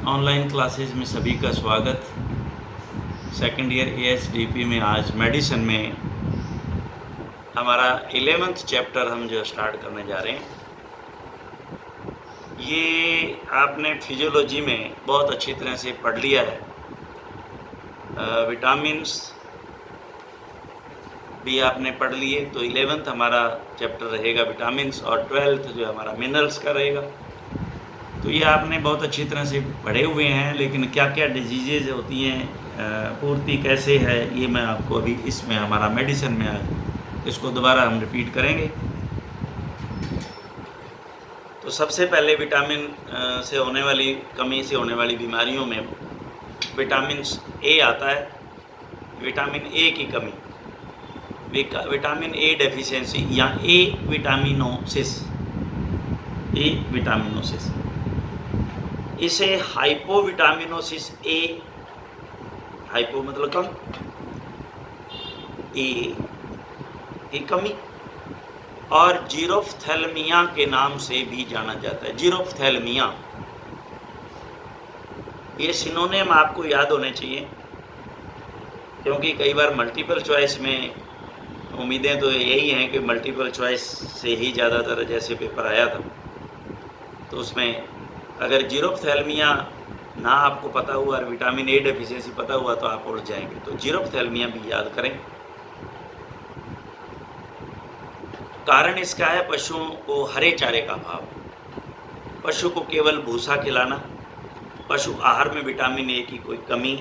Online classes में सभी का स्वागत। सेकेंड ईयर ASDP में आज मेडिसिन में हमारा 11th चैप्टर हम जो स्टार्ट करने जा रहे हैं। ये आपने फिजियोलॉजी में बहुत अच्छी तरह से पढ़ लिया है। विटामिन्स भी आपने पढ़ लिए, तो 11th हमारा चैप्टर रहेगा विटामिन्स और 12th जो हमारा मिनरल्स का रहेगा। तो ये आपने बहुत अच्छी तरह से पढ़े हुए हैं, लेकिन क्या क्या डिजीज़ होती हैं, पूर्ति कैसे है, ये मैं आपको अभी इसमें हमारा मेडिसिन में आज इसको दोबारा हम रिपीट करेंगे। तो सबसे पहले विटामिन से होने वाली कमी से होने वाली बीमारियों में विटामिन ए आता है। विटामिन ए की कमी, विटामिन ए डेफिशिएंसी या ए विटामिनोसिस, इसे हाइपोविटामिनोसिस ए, हाइपो मतलब कम, ए कमी, और जीरोफ्थैल्मिया के नाम से भी जाना जाता है। जीरोफ्थैल्मिया, ये सिनोनिम आपको याद होने चाहिए, क्योंकि कई बार मल्टीपल चॉइस में उम्मीदें तो यही हैं कि मल्टीपल चॉइस से ही ज़्यादातर जैसे पेपर आया था, तो उसमें अगर जीरोफ्थैल्मिया ना आपको पता हुआ और विटामिन ए डेफिशिएंसी पता हुआ तो आप उलझ जाएंगे। तो जीरोफ्थैल्मिया भी याद करें। कारण इसका है पशुओं को हरे चारे का अभाव, पशु को केवल भूसा खिलाना, पशु आहार में विटामिन ए की कोई कमी,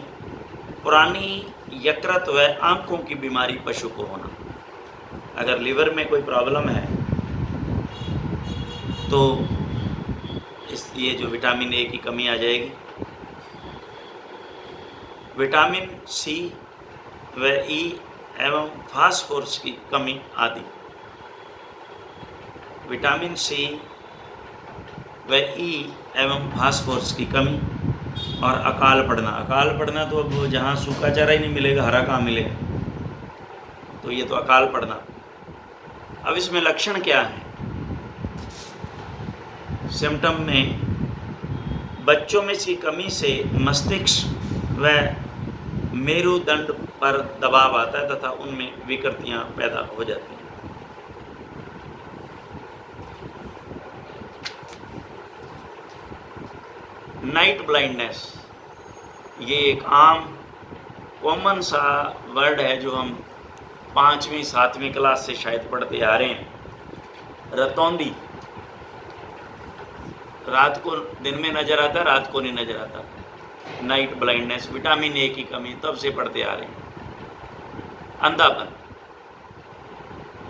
पुरानी यकृत व आंखों की बीमारी पशु को होना। अगर लीवर में कोई प्रॉब्लम है तो ये जो विटामिन ए की कमी आ जाएगी। विटामिन सी व ई एवं फास्फोरस की कमी आदि। विटामिन सी व ई एवं फास्फोरस की कमी और अकाल पड़ना तो अब जहाँ सूखा चारा ही नहीं मिलेगा, हरा कहाँ मिलेगा, तो ये तो अकाल पड़ना। अब इसमें लक्षण क्या है? सिम्टम में बच्चों में इसकी कमी से मस्तिष्क व मेरुदंड पर दबाव आता है तथा उनमें विकृतियां पैदा हो जाती हैं। नाइट ब्लाइंडनेस, ये एक आम कॉमन सा वर्ड है जो हम 5वीं 7वीं क्लास से शायद पढ़ते आ रहे हैं। रतौंधी, रात को दिन में नज़र आता, रात को नहीं नज़र आता। नाइट ब्लाइंडनेस, विटामिन ए की कमी, तब से पढ़ते आ रहे हैं। अंधापन,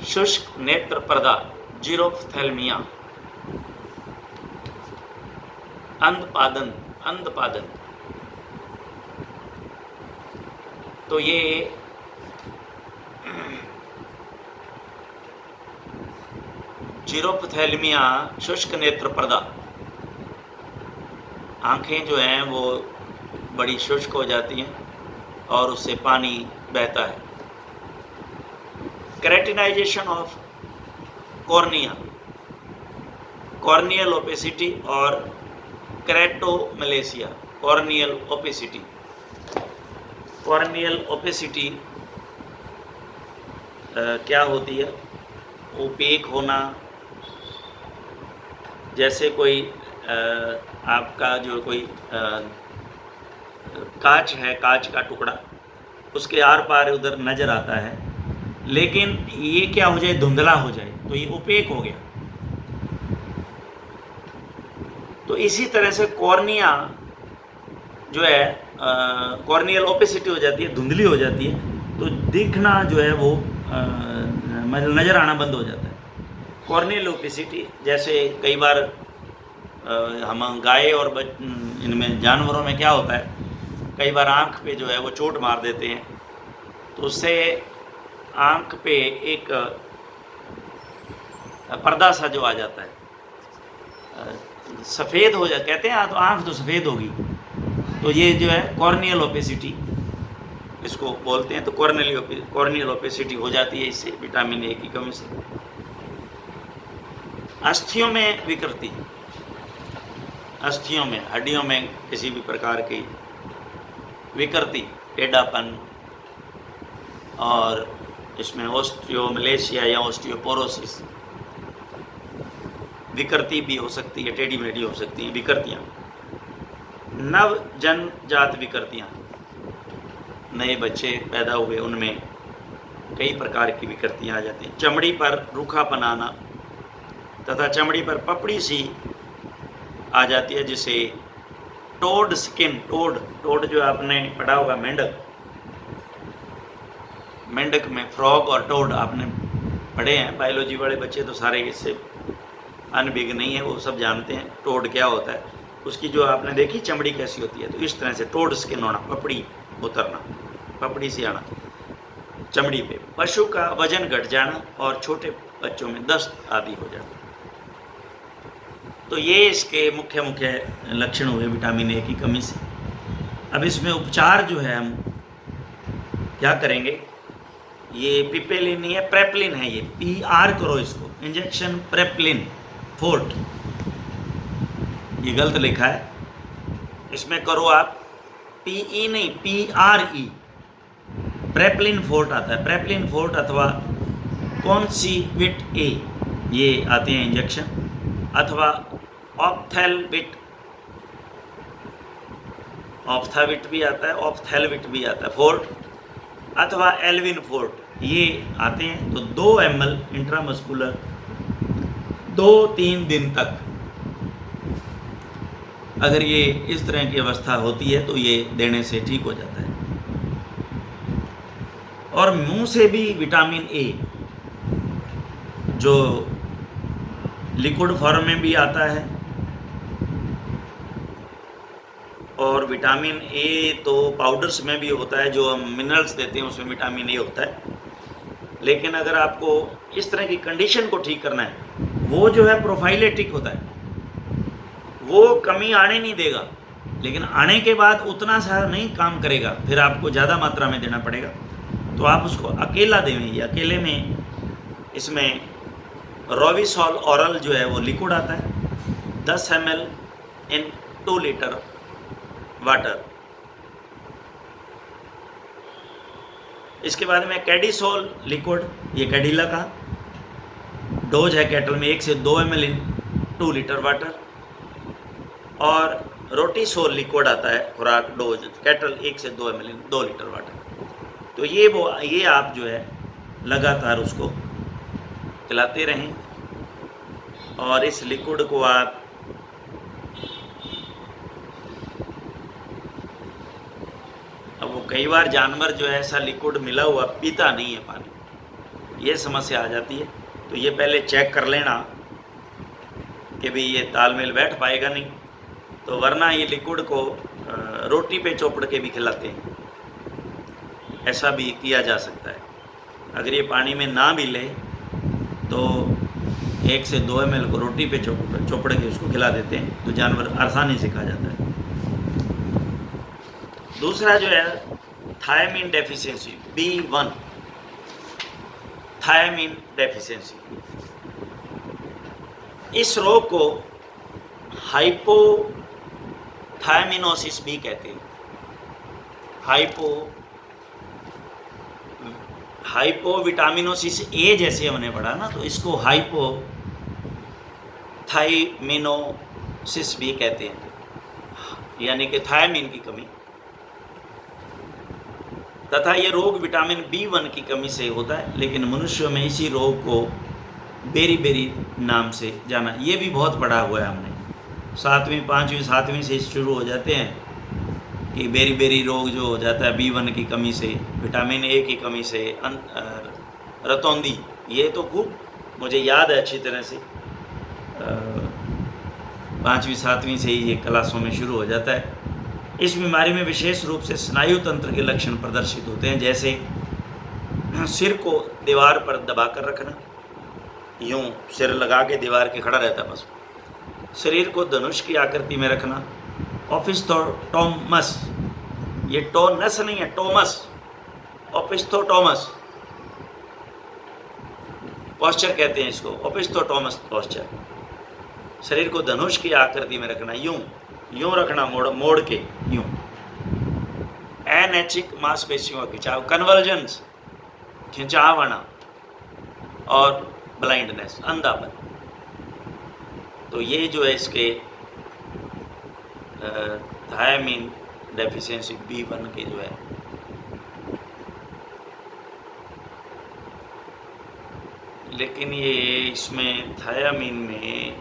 शुष्क नेत्र पर्दा, जीरोफ्थैल्मिया, अंधपादन। तो ये जीरोफ्थैल्मिया, शुष्क नेत्र पर्दा, आँखें जो हैं वो बड़ी शुष्क हो जाती हैं और उससे पानी बहता है। क्रेटिनाइजेशन ऑफ कॉर्निया, कॉर्नियल ओपेसिटी और क्रेटोमलेशिया। कॉर्नियल ओपेसिटी क्या होती है? ओपेक होना, जैसे कोई आपका जो कोई कांच है, कांच का टुकड़ा, उसके आर पार उधर नज़र आता है, लेकिन ये क्या हो जाए, धुंधला हो जाए, तो ये ओपेक हो गया। तो इसी तरह से कॉर्निया जो है, कॉर्नियल ओपेसिटी हो जाती है, धुंधली हो जाती है, तो दिखना जो है वो नज़र आना बंद हो जाता है। कॉर्नियल ओपेसिटी, जैसे कई बार हम गाय और इनमें जानवरों में क्या होता है, कई बार आँख पे जो है वो चोट मार देते हैं, तो उससे आँख पे एक पर्दा सा जो आ जाता है, सफ़ेद हो जाता, कहते हैं तो आँख तो सफ़ेद होगी, तो ये जो है कॉर्नियल ओपेसिटी इसको बोलते हैं। तो कॉर्नियल ओपेसिटी हो जाती है इससे, विटामिन ए की कमी से। अस्थियों में विकृति, अस्थियों में, हड्डियों में किसी भी प्रकार की विकृति, टेढ़ापन, और इसमें ऑस्टियोमलेशिया या ऑस्टियोपोरोसिस विकृति भी हो सकती है, टेढ़ी मेढ़ी हो सकती हैं विकृतियाँ। नव जन्मजात विकृतियाँ, नए बच्चे पैदा हुए उनमें कई प्रकार की विकृतियाँ आ जाती हैं। चमड़ी पर रूखापन आना तथा चमड़ी पर पपड़ी सी आ जाती है, जिसे टोड स्किन, टोड जो आपने पढ़ा होगा, मेंढक, मेंढक में फ्रॉग और टोड आपने पढ़े हैं। बायोलॉजी वाले बच्चे तो सारे इससे अनभिज्ञ नहीं है, वो सब जानते हैं टोड क्या होता है। उसकी जो आपने देखी चमड़ी कैसी होती है, तो इस तरह से टोड स्किन होना, पपड़ी उतरना, पपड़ी से आना चमड़ी पे। पशु का वजन घट जाना और छोटे बच्चों में दस्त आदि हो जाना। तो ये इसके मुख्य मुख्य लक्षण हुए विटामिन ए की कमी से। अब इसमें उपचार जो है हम क्या करेंगे, ये पिपेलिन नहीं है, प्रेपलिन है, ये PR करो इसको, इंजेक्शन प्रेपलिन फोर्ट, ये गलत लिखा है, इसमें करो आप PE नहीं, PRE, प्रेपलिन फोर्ट आता है। प्रेपलिन फोर्ट अथवा कॉन्सीविट ए, ये आते हैं इंजेक्शन, अथवा ऑप्थेलविट, ऑप्थाविट भी आता है, ऑप्थेलविट भी आता है फोर्ट, अथवा एल्विन फोर्ट, ये आते हैं। तो 2 ml इंट्रामस्कुलर 2-3 दिन तक, अगर ये इस तरह की अवस्था होती है तो ये देने से ठीक हो जाता है। और मुंह से भी विटामिन ए जो लिक्विड फॉर्म में भी आता है, और विटामिन ए तो पाउडर्स में भी होता है, जो हम मिनरल्स देते हैं उसमें विटामिन ए होता है। लेकिन अगर आपको इस तरह की कंडीशन को ठीक करना है, वो जो है प्रोफाइलेटिक होता है, वो कमी आने नहीं देगा, लेकिन आने के बाद उतना सा नहीं काम करेगा, फिर आपको ज़्यादा मात्रा में देना पड़ेगा। तो आप उसको अकेला देंगे, अकेले में इसमें रोविसॉल ऑरल जो है वो लिक्विड आता है, 10 ml इन 2 लीटर वाटर। इसके बाद में कैडिसोल लिक्विड, ये कैडिला का डोज है कैटल में 1 से 2 ml इन 2 लीटर वाटर। और रोटीसोल लिक्विड आता है खुराक डोज कैटल 1 से 2 ml इन 2 लीटर वाटर। तो ये आप जो है लगातार उसको पिलाते रहें, और इस लिक्विड को आप अब वो कई बार जानवर जो है ऐसा लिक्विड मिला हुआ पीता नहीं है पानी, ये समस्या आ जाती है। तो ये पहले चेक कर लेना कि भाई ये तालमेल बैठ पाएगा नहीं, तो वरना ये लिक्विड को रोटी पे चोपड़ के भी खिलाते हैं, ऐसा भी किया जा सकता है। अगर ये पानी में ना मिले तो 1 से 2 ml को रोटी पे चोपड़ के उसको खिला देते हैं, तो जानवर आसानी से खा जाता है। दूसरा जो है thymine deficiency, B1, thymine deficiency. इस रोग को हाइपोथायमिनोसिस भी कहते हैं। हाइपोविटामिनोसिस ए जैसे हमने पढ़ा ना, तो इसको हाइपोथायमिनोसिस भी कहते हैं, यानी कि थायमीन की कमी। तथा ये रोग विटामिन B1 की कमी से होता है, लेकिन मनुष्यों में इसी रोग को बेरी नाम से जाना, ये भी बहुत पढ़ा हुआ है हमने, 7वीं 5वीं 7वीं से शुरू हो जाते हैं कि बेरी रोग जो हो जाता है B1 की कमी से, विटामिन ए की कमी से, रतौंदी, ये तो खूब मुझे याद है अच्छी तरह से, 5वीं 7वीं से ही ये क्लासों में शुरू हो जाता है। इस बीमारी में विशेष रूप से स्नायु तंत्र के लक्षण प्रदर्शित होते हैं, जैसे सिर को दीवार पर दबाकर रखना, यूं सिर लगा के दीवार के खड़ा रहता बस, शरीर को धनुष की आकृति में रखना, ओपिस्थोटोमस, ये टोनस नहीं है, टोमस, ओपिस्थोटोमस पॉस्चर कहते हैं इसको, ओपिस्थोटोमस पॉस्चर। शरीर को धनुष की आकृति में रखना, यूं रखना, मोड़ के यूं। अनैच्छिक मांसपेशियों का खिंचाव, कन्वर्जेंस, खिंचाव आना, और ब्लाइंडनेस, अंधापन। तो ये जो है इसके थायमीन डेफिशिएंसी B1 के जो है। लेकिन ये इसमें थायमीन में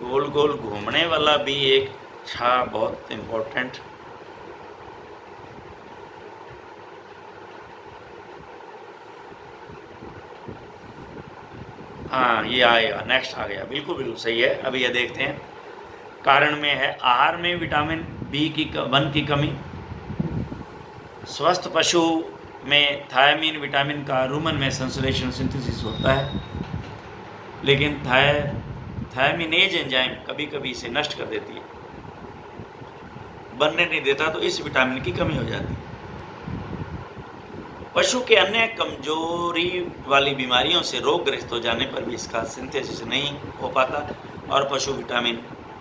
गोल गोल घूमने वाला भी एक था बहुत इम्पोर्टेंट। हाँ, ये आएगा, नेक्स्ट आ गया, बिल्कुल बिल्कुल सही है। अभी ये देखते हैं, कारण में है आहार में विटामिन B1 की कमी। स्वस्थ पशु में थायमीन विटामिन का रूमन में संश्लेषण सिंथेसिस होता है, लेकिन थायमीनेज एंजाइम कभी कभी इसे नष्ट कर देती है, बनने नहीं देता, तो इस विटामिन की कमी हो जाती है। पशु के अन्य कमजोरी वाली बीमारियों से रोगग्रस्त हो जाने पर भी इसका सिंथेसिस नहीं हो पाता और पशु विटामिन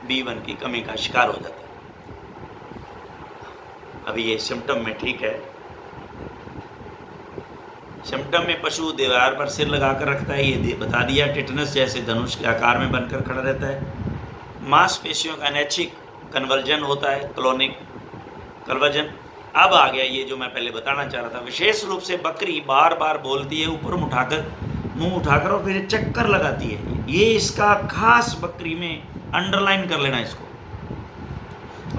B1 की कमी का शिकार हो जाता है। अभी ये सिम्टम में ठीक है। सिम्टम में पशु दीवार पर सिर लगाकर रखता है, ये बता दिया। टिटनस जैसे धनुष के आकार में बनकर खड़ा रहता है। मांसपेशियों का अनैच्छिक कन्वर्जन होता है, क्लोनिक कन्वर्जन। अब आ गया ये जो मैं पहले बताना चाह रहा था। विशेष रूप से बकरी बार बार बोलती है, ऊपर मुंह उठाकर, और फिर चक्कर लगाती है। ये इसका खास बकरी में अंडरलाइन कर लेना इसको,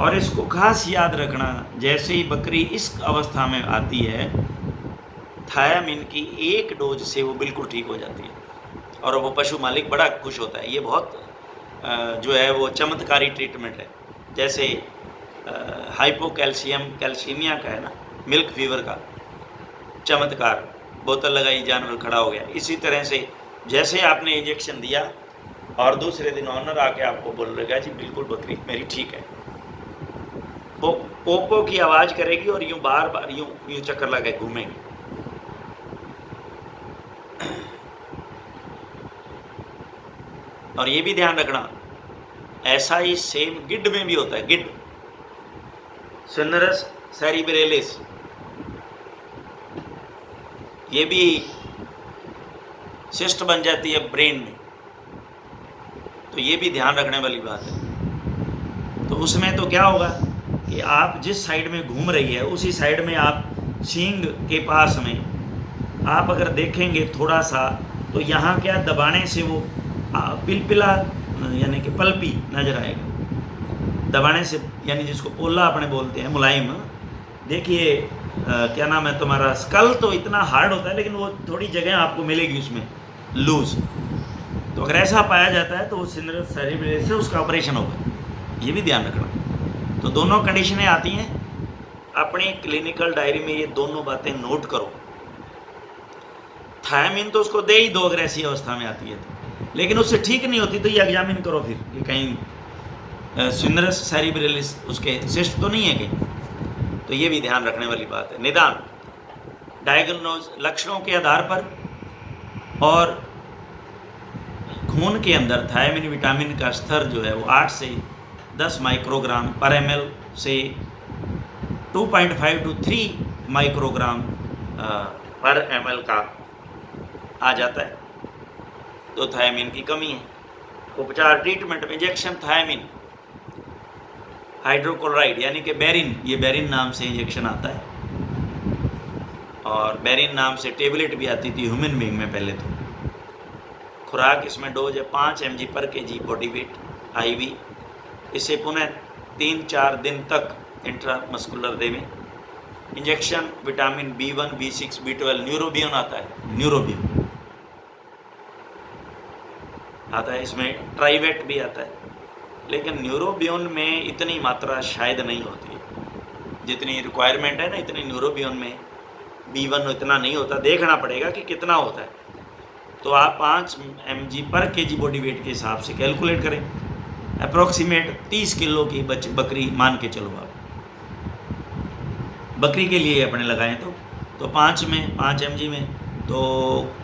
और इसको खास याद रखना। जैसे ही बकरी इस अवस्था में आती है, थायमीन की एक डोज से वो बिल्कुल ठीक हो जाती है और वो पशु मालिक बड़ा खुश होता है। ये बहुत जो है वो चमत्कारी ट्रीटमेंट है। जैसे कैल्शियमिया का है ना, मिल्क फीवर का चमत्कार, बोतल लगाई जानवर खड़ा हो गया। इसी तरह से जैसे आपने इंजेक्शन दिया और दूसरे दिन ऑनर आके आपको बोल रहेगा जी बिल्कुल बकरी मेरी ठीक है, पोपो की आवाज़ करेगी और यूँ बार बार यूँ चक्कर लगा घूमेगी। और ये भी ध्यान रखना, ऐसा ही सेम गिद्ध में भी होता है। गिद्ध, सिनरस सेरिब्रेलिस, ये भी सिस्ट बन जाती है ब्रेन में, तो ये भी ध्यान रखने वाली बात है। तो उसमें तो क्या होगा कि आप जिस साइड में घूम रही है उसी साइड में आप सींग के पास में आप अगर देखेंगे थोड़ा सा, तो यहाँ क्या दबाने से वो पिलपिला यानी कि पल्पी नजर आएगा। दबाने से, यानी जिसको पोला अपने बोलते हैं, मुलायम। देखिए क्या नाम है तुम्हारा, स्कल तो इतना हार्ड होता है लेकिन वो थोड़ी जगह आपको मिलेगी उसमें लूज। तो अगर ऐसा पाया जाता है तो वो सिनरस सेरिब्रेलिस से उसका ऑपरेशन होगा, ये भी ध्यान रखना। तो दोनों कंडीशनें आती हैं, अपनी क्लिनिकल डायरी में ये दोनों बातें नोट करो। थायमीन तो उसको दे ही दो अगर ऐसी अवस्था में आती है तो, लेकिन उससे ठीक नहीं होती तो ये एग्जामिन करो फिर कि कहीं सिनरस सेरिब्रेलिस उसके सिस्ट तो नहीं है कहीं। तो ये भी ध्यान रखने वाली बात है। निदान, डायग्नोज, लक्षणों के आधार पर और खून के अंदर थायमीन विटामिन का स्तर जो है वो 8 से 10 माइक्रोग्राम पर ml से 2.5 to 3 माइक्रोग्राम पर ml का आ जाता है, तो थायमीन की कमी है। उपचार, ट्रीटमेंट में इंजेक्शन थायमीन हाइड्रोक्लोराइड यानी कि बेरिन, ये बेरिन नाम से इंजेक्शन आता है, और बेरिन नाम से टेबलेट भी आती थी ह्यूमन बीइंग में पहले तो। खुराक इसमें डोज है 5 mg पर kg बॉडी वेट IV। इसे पुनः 3-4 दिन तक इंट्रामस्कुलर देवें। Injection vitamin B1, B6, B12, Neurobion आता है, न्यूरोबियन आता है, इसमें ट्राइवेट भी आता है, लेकिन न्यूरोबियन में इतनी मात्रा शायद नहीं होती है जितनी रिक्वायरमेंट है ना, इतनी न्यूरोबियन में B1 इतना नहीं होता। देखना पड़ेगा कि कितना होता है। तो आप 5 mg पर kg बॉडी वेट के हिसाब से कैलकुलेट करें। अप्रोक्सीमेट 30 किलो की बकरी मान के चलो आप, बकरी के लिए अपने लगाएं तो 5 mg में तो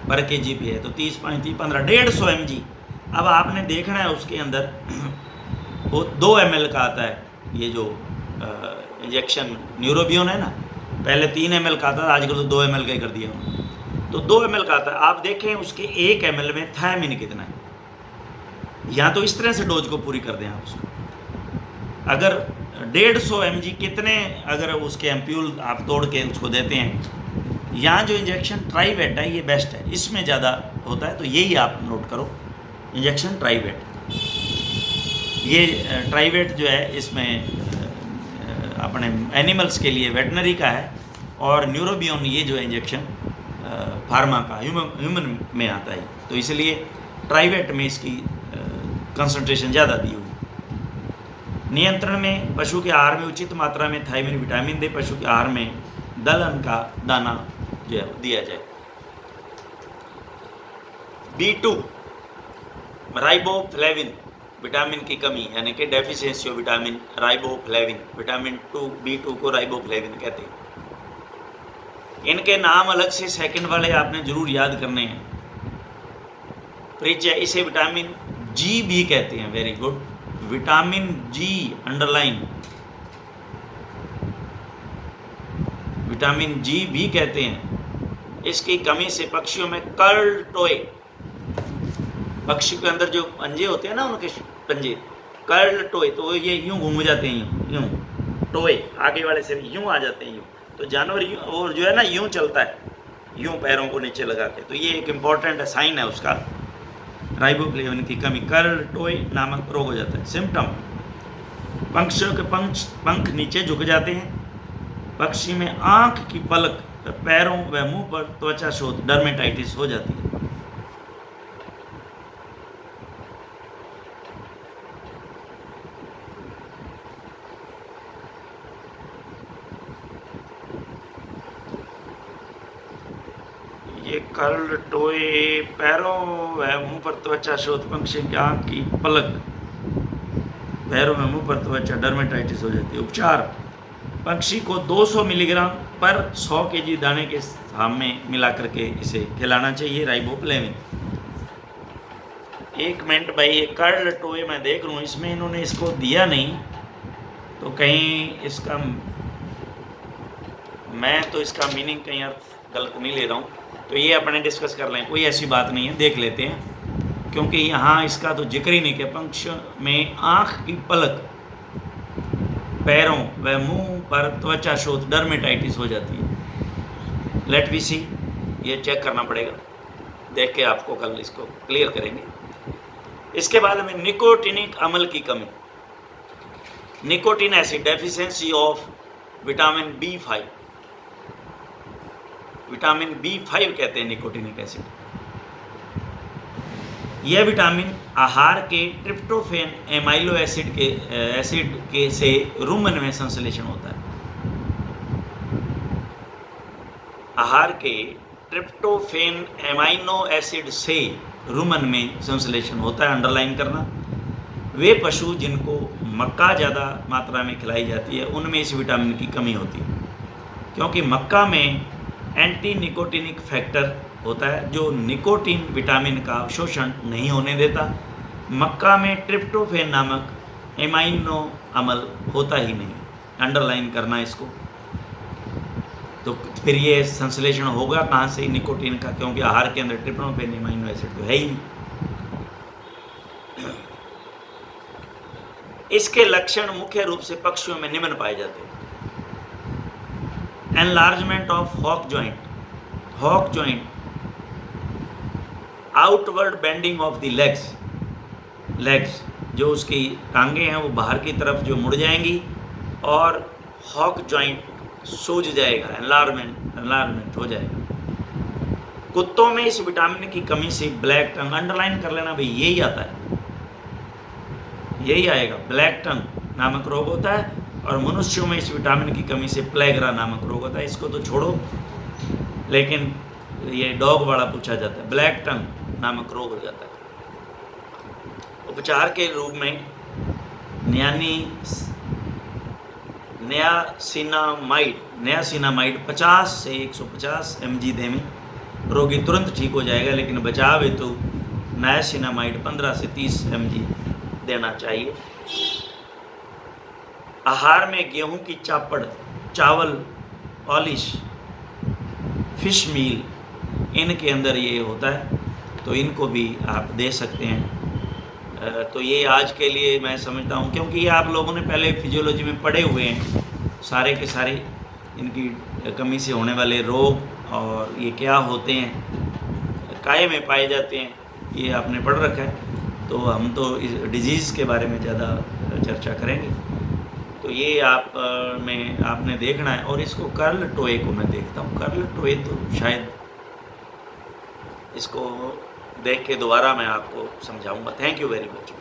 पर kg भी है तो 30, 35, 15, 150 mg अब आपने देखना है उसके अंदर वो 2 ml का आता है, ये जो इंजेक्शन न्यूरोबियोन है ना, पहले 3 ml का आता था, आजकल तो 2 ml का ही कर दिया उन्होंने। तो 2 ml का आता है, आप देखें उसके 1 ml में थायमिन कितना है, या तो इस तरह से डोज को पूरी कर दें आप उसको। अगर 150 mg कितने अगर उसके एम्प्यूल आप तोड़ के उसको देते हैं, यहाँ जो इंजेक्शन ट्राइवेट है ये बेस्ट है, इसमें ज़्यादा होता है, तो यही आप नोट करो, इंजेक्शन ट्राइवेट। ये ट्राइवेट जो है इसमें अपने एनिमल्स के लिए वेटनरी का है, और न्यूरोबियोन ये जो इंजेक्शन फार्मा का ह्यूमन में आता है, तो इसलिए ट्राइवेट में इसकी कंसंट्रेशन ज़्यादा दी हुई। नियंत्रण में पशु के आहार में उचित मात्रा में थायमिन विटामिन दे, पशु के आहार में दलहन का दाना जो है दिया जाए। B2 राइबोफ्लेविन विटामिन की कमी यानी कि deficiency of vitamin riboflavin, vitamin B2 को राइबोफ्लेविन कहते हैं। इनके नाम अलग से सेकंड वाले आपने जरूर याद करने हैं। परिचय, इसे विटामिन G भी कहते हैं, very good, vitamin G underline, vitamin G भी कहते हैं। इसकी कमी से पक्षियों में कर्ल टोए, पक्षी के अंदर जो पंजे होते हैं ना, उनके पंजे कर्ल टोए, तो ये यूं घूम जाते हैं, यूं टोए आगे वाले से यूं आ जाते हैं, यूं, तो जानवर यूं, और जो है ना यूं चलता है, यूं पैरों को नीचे लगा के, तो ये एक इम्पॉर्टेंट साइन है उसका, राइबोफ्लेविन की कमी, कर्ल टोए नामक रोग हो जाता है। सिम्टम, पक्षियों के पंख नीचे झुक जाते हैं, पक्षी में आंख की पलक, पैरों व मुंह पर त्वचा शोथ, डर्मेटाइटिस हो जाती है। ये कर्ल टोए, पैरों व मुंह पर त्वचा शोथ, पक्षी की आंख की पलक, पैरों में मुंह पर त्वचा, डर्मेटाइटिस हो जाती है। उपचार, पक्षी को 200 मिलीग्राम पर 100 केजी दाने के सामने मिला करके इसे खिलाना चाहिए राइबोफ्लेविन। 1 मिनट भाई, ये कर्ल टोए मैं देख लूँ, इसमें इन्होंने इसको दिया नहीं, तो कहीं इसका मैं तो इसका मीनिंग कहीं अर्थ गलत नहीं ले रहा हूँ, तो ये अपने डिस्कस कर लें, कोई ऐसी बात नहीं है, देख लेते हैं, क्योंकि यहाँ इसका तो जिक्र ही नहीं किया। पक्षी में आँख की पलक, पैरों व मुंह पर त्वचा शोथ, डर्मेटाइटिस हो जाती है। लेट वी सी, ये चेक करना पड़ेगा, देख के आपको कल इसको क्लियर करेंगे। इसके बाद में निकोटिनिक अम्ल की कमी, nicotine acid deficiency of vitamin B5, vitamin B5 कहते हैं निकोटिनिक एसिड। यह विटामिन आहार के ट्रिप्टोफैन एमाइलो एसिड के से रुमन में संश्लेषण होता है। आहार के ट्रिप्टोफैन एमाइनो एसिड से रुमन में संश्लेषण होता है, अंडरलाइन करना। वे पशु जिनको मक्का ज़्यादा मात्रा में खिलाई जाती है, उनमें इस विटामिन की कमी होती है, क्योंकि मक्का में एंटी निकोटिनिक फैक्टर होता है जो निकोटीन विटामिन का अवशोषण नहीं होने देता। मक्का में ट्रिप्टोफैन नामक एमाइनो अम्ल होता ही नहीं, अंडरलाइन करना इसको। तो फिर ये संश्लेषण होगा कहाँ से निकोटीन का, क्योंकि आहार के अंदर ट्रिप्टोफैन एमाइनो एसिड तो है ही नहीं। इसके लक्षण मुख्य रूप से पक्षियों में निम्न पाए जाते हैं। Enlargement of hock joint, outward bending of the legs, जो उसकी टांगे हैं वो बाहर की तरफ जो मुड़ जाएंगी, और हॉक जॉइंट सूज जाएगा, एनलार्जमेंट हो जाएगा। कुत्तों में इस विटामिन की कमी से ब्लैक टंग, अंडरलाइन कर लेना भाई, यही आता है, यही आएगा, ब्लैक टंग नामक रोग होता है। और मनुष्यों में इस विटामिन की कमी से प्लेग्रा नामक रोग होता है। इसको तो छोड़ो, लेकिन ये डॉग वाला पूछा जाता है, ब्लैक टंग नामक रोग हो जाता है। उपचार के रूप में नियासिनामाइड 50 से 150 mg दें, रोगी तुरंत ठीक हो जाएगा, लेकिन बचाव हेतु नायासिनामाइड 15 से 30 mg देना चाहिए। आहार में गेहूं की चापड़, चावल पॉलिश, फिश मील, इनके अंदर ये होता है, तो इनको भी आप दे सकते हैं। तो ये आज के लिए मैं समझता हूँ, क्योंकि ये आप लोगों ने पहले फिजियोलॉजी में पढ़े हुए हैं, सारे के सारे इनकी कमी से होने वाले रोग और ये क्या होते हैं, काय में पाए जाते हैं, ये आपने पढ़ रखा है। तो हम तो इस डिजीज़ के बारे में ज़्यादा चर्चा करेंगे। तो ये में आपने देखना है। और इसको कर्ल टोए को मैं देखता हूँ, कर्ल टोए तो शायद इसको देख के दोबारा मैं आपको समझाऊंगा। Thank you very much.